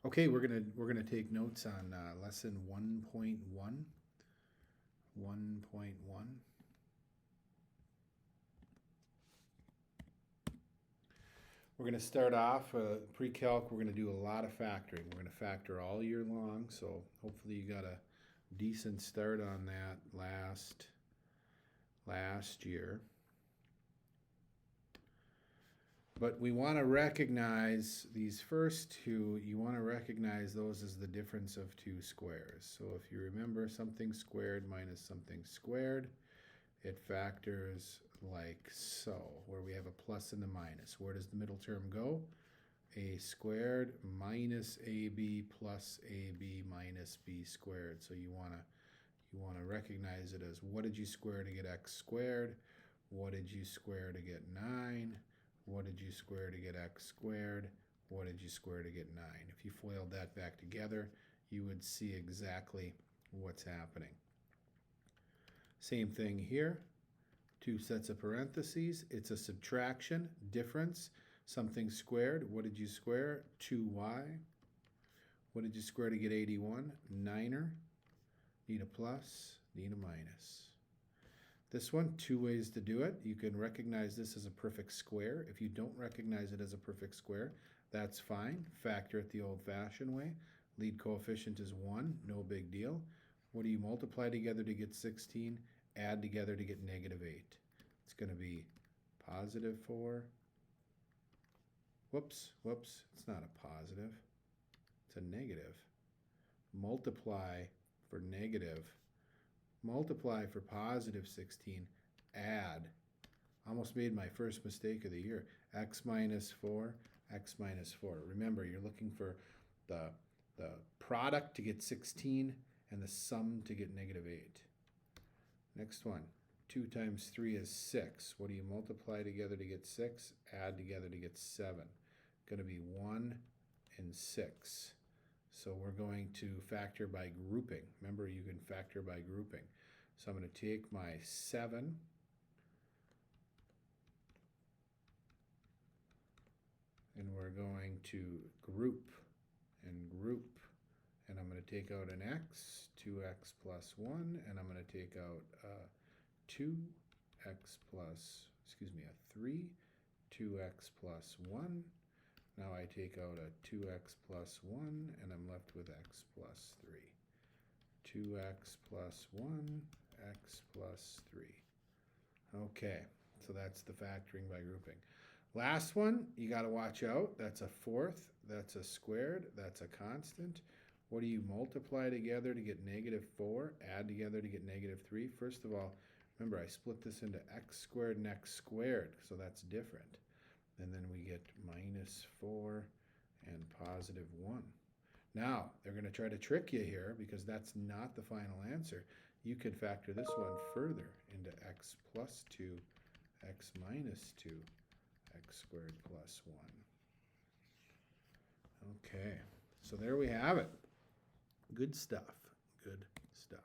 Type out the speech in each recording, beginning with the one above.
Okay, we're gonna take notes on lesson 1.1. 1.1. We're gonna start off pre-calc. We're gonna do a lot of factoring. We're gonna factor all year long, so hopefully you got a decent start on that last year. But we want to recognize these first two, you want to recognize those as the difference of two squares. So if you remember something squared minus something squared, it factors like so, where we have a plus and a minus. Where does the middle term go? A squared minus AB plus AB minus B squared. So you want to recognize it as, what did you square to get x squared? What did you square to get 9? What did you square to get x squared? What did you square to get 9? If you FOILed that back together, you would see exactly what's happening. Same thing here. Two sets of parentheses. It's a subtraction, difference. Something squared. What did you square? 2y. What did you square to get 81? 9er. Need a plus, need a minus. This one, two ways to do it. You can recognize this as a perfect square. If you don't recognize it as a perfect square, that's fine. Factor it the old-fashioned way. Lead coefficient is 1, no big deal. What do you multiply together to get 16? Add together to get negative 8. It's going to be positive 4. Whoops, it's not a positive. It's a negative. Multiply for negative. Multiply for positive 16. Add. Almost made my first mistake of the year. X minus 4, x minus 4. Remember, you're looking for the product to get 16 and the sum to get negative 8. Next one. 2 times 3 is 6. What do you multiply together to get 6? Add together to get 7. Going to be 1 and 6. So we're going to factor by grouping. Remember, you can factor by grouping. So I'm going to take my 7 and we're going to group and group. And I'm going to take out an x, 2x plus 1, and I'm going to take out 2x plus, a 3, 2x plus 1. Now I take out a 2x plus 1, and I'm left with x plus 3. 2x plus 1, x plus 3. Okay, so that's the factoring by grouping. Last one, you got to watch out. That's a fourth, that's a squared, that's a constant. What do you multiply together to get negative 4? Add together to get negative 3. First of all, remember I split this into x squared and x squared, so that's different. And then we get minus 4 and positive 1. Now, they're going to try to trick you here because that's not the final answer. You could factor this one further into x plus 2, x minus 2, x squared plus 1. Okay, so there we have it. Good stuff. Good stuff.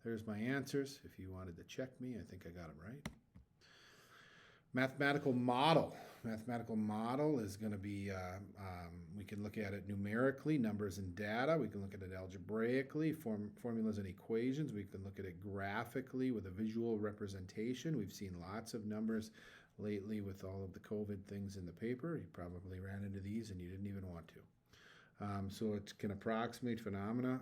There's my answers. If you wanted to check me, I think I got them right. Mathematical model. Mathematical model is going to be, we can look at it numerically, numbers and data. We can look at it algebraically, formulas and equations. We can look at it graphically with a visual representation. We've seen lots of numbers lately with all of the COVID things in the paper. You probably ran into these and you didn't even want to. So it can approximate phenomena.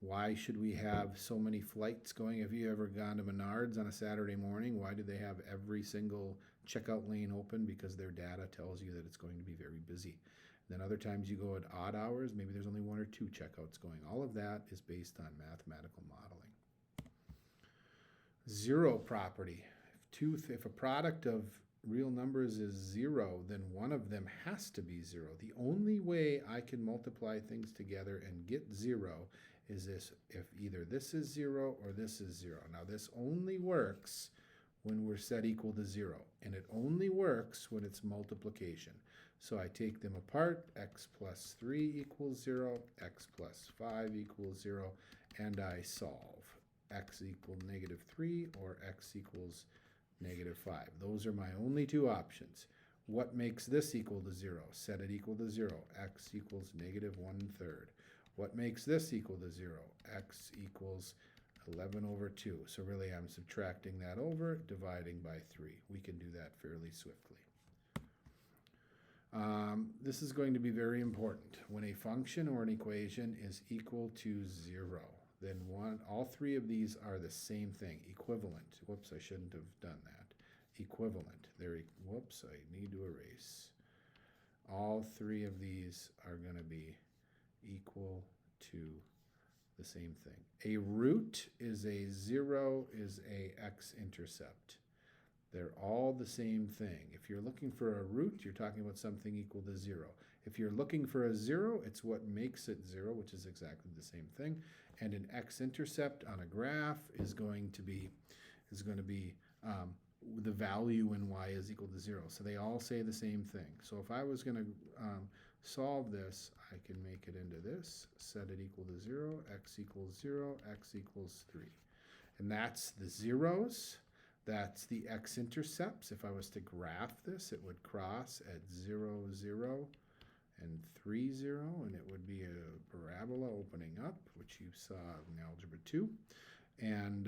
Why should we have so many flights going? Have you ever gone to Menards on a Saturday morning? Why do they have every single checkout lane open? Because their data tells you that it's going to be very busy. Then other times you go at odd hours, maybe there's only 1 or 2 checkouts going. All of that is based on mathematical modeling. Zero property. If a product of real numbers is 0, then one of them has to be 0. The only way I can multiply things together and get 0 is this, if either this is 0 or this is 0. Now this only works when we're set equal to 0, and it only works when it's multiplication. So I take them apart, x plus 3 equals 0, x plus 5 equals 0, and I solve. X equals negative 3 or x equals negative 5. Those are my only 2 options. what makes this equal to 0? Set it equal to 0. X equals negative 1/3. What makes this equal to 0? X equals 11 over 2. So really I'm subtracting that over, dividing by 3. We can do that fairly swiftly. This is going to be very important. When a function or an equation is equal to 0, then all three of these are the same thing, equivalent. Whoops, I shouldn't have done that. Equivalent. Whoops, I need to erase. All three of these are going to be equal to the same thing. A root is a 0 is a x-intercept. They're all the same thing. If you're looking for a root, you're talking about something equal to 0. If you're looking for a 0, it's what makes it 0, which is exactly the same thing. And an x-intercept on a graph is going to be the value when y is equal to 0. So they all say the same thing. So if I was going to solve this, I can make it into this, set it equal to 0, x equals 0, x equals 3. And that's the zeros. That's the x-intercepts. If I was to graph this, it would cross at 0, 0, and 3, 0, and it would be a parabola opening up, which you saw in Algebra 2. And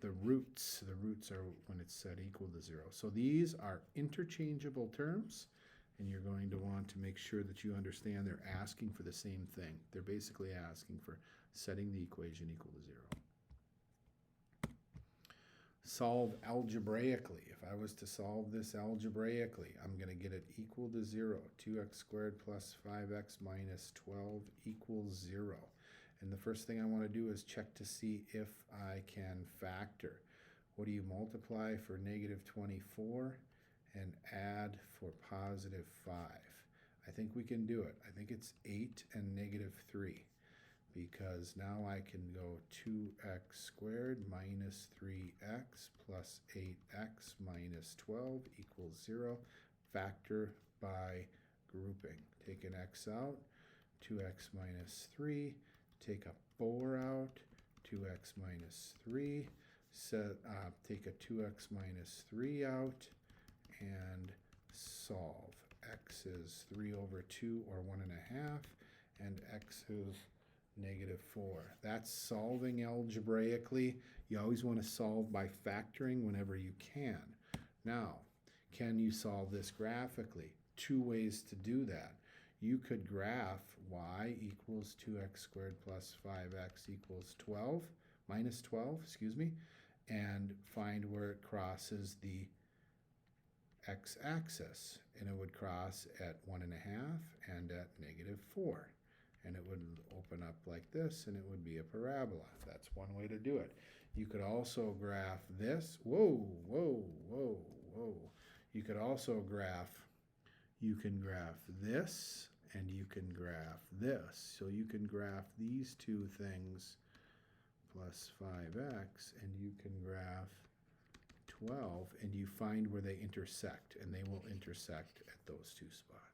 the roots are when it's set equal to 0. So these are interchangeable terms, and you're going to want to make sure that you understand they're asking for the same thing. They're basically asking for setting the equation equal to 0. Solve algebraically. If I was to solve this algebraically, I'm going to get it equal to 0. 2x squared plus 5x minus 12 equals 0. And the first thing I want to do is check to see if I can factor. What do you multiply for negative 24 and add for positive 5? I think we can do it. I think it's 8 and negative 3. Because now I can go 2x squared minus 3x plus 8x minus 12 equals 0. Factor by grouping. Take an x out, 2x minus 3. Take a 4 out, 2x minus 3. Take a 2x minus 3 out, and solve. X is 3 over 2, or 1.5, and x is negative 4. That's solving algebraically. You always want to solve by factoring whenever you can. Now, can you solve this graphically? Two ways to do that. You could graph y equals 2x squared plus 5x equals 12, minus 12, and find where it crosses the x-axis. And it would cross at 1.5 and at negative 4. And it would open up like this, and it would be a parabola. That's one way to do it. You could also graph this. Whoa, whoa, whoa, whoa. You could also graph this, and you can graph this. So you can graph these two things plus 5x, and you can graph 12, and you find where they intersect, and they will intersect at those two spots.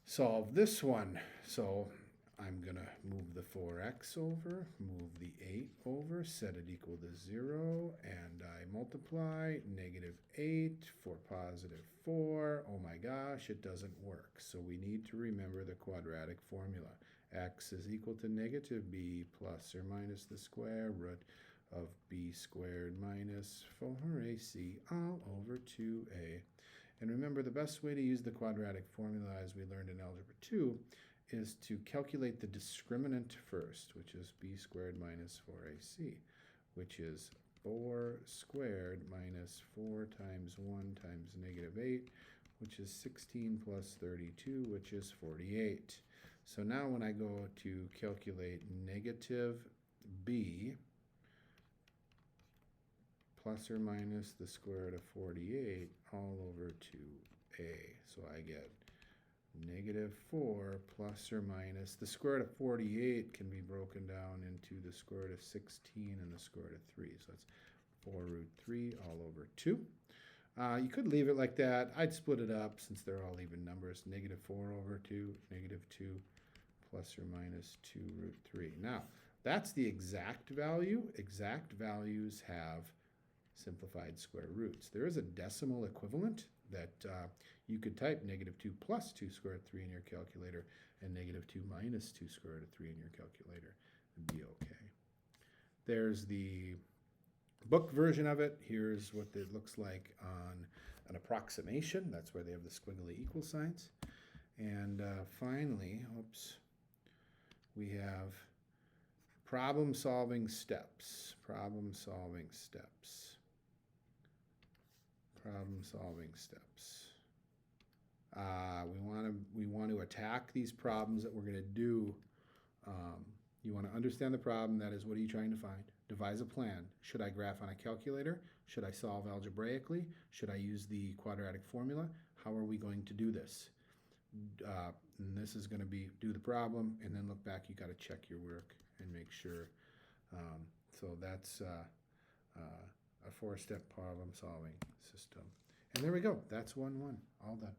Solve this one. So I'm going to move the 4x over, move the 8 over, set it equal to 0, and I multiply negative 8 for positive 4. Oh my gosh, it doesn't work. So we need to remember the quadratic formula. X is equal to negative b plus or minus the square root of b squared minus 4ac all over 2a. And remember, the best way to use the quadratic formula, as we learned in Algebra 2, is to calculate the discriminant first, which is b squared minus 4ac, which is 4 squared minus 4 times 1 times negative 8, which is 16 plus 32, which is 48. So now when I go to calculate negative b plus or minus the square root of 48 all over 2a. So I get negative 4 plus or minus, the square root of 48 can be broken down into the square root of 16 and the square root of 3. So that's 4 root 3 all over 2. You could leave it like that. I'd split it up since they're all even numbers. Negative 4 over 2, negative 2 plus or minus 2 root 3. Now, that's the exact value. Exact values have simplified square roots. There is a decimal equivalent that you could type -2 plus 2 square root of 3 in your calculator and -2 minus 2 square root of 3 in your calculator and be okay. There's the book version of it. Here's what it looks like on an approximation. That's where they have the squiggly equal signs. And finally, oops, we have problem solving steps. Problem solving steps. Problem solving steps. We want to attack these problems that we're going to do. You want to understand the problem. That is, what are you trying to find? Devise a plan. Should I graph on a calculator? Should I solve algebraically? Should I use the quadratic formula? How are we going to do this? And this is going to be do the problem and then look back. You got to check your work and make sure. So that's a 4-step problem solving system. And there we go. That's 1-1. All done.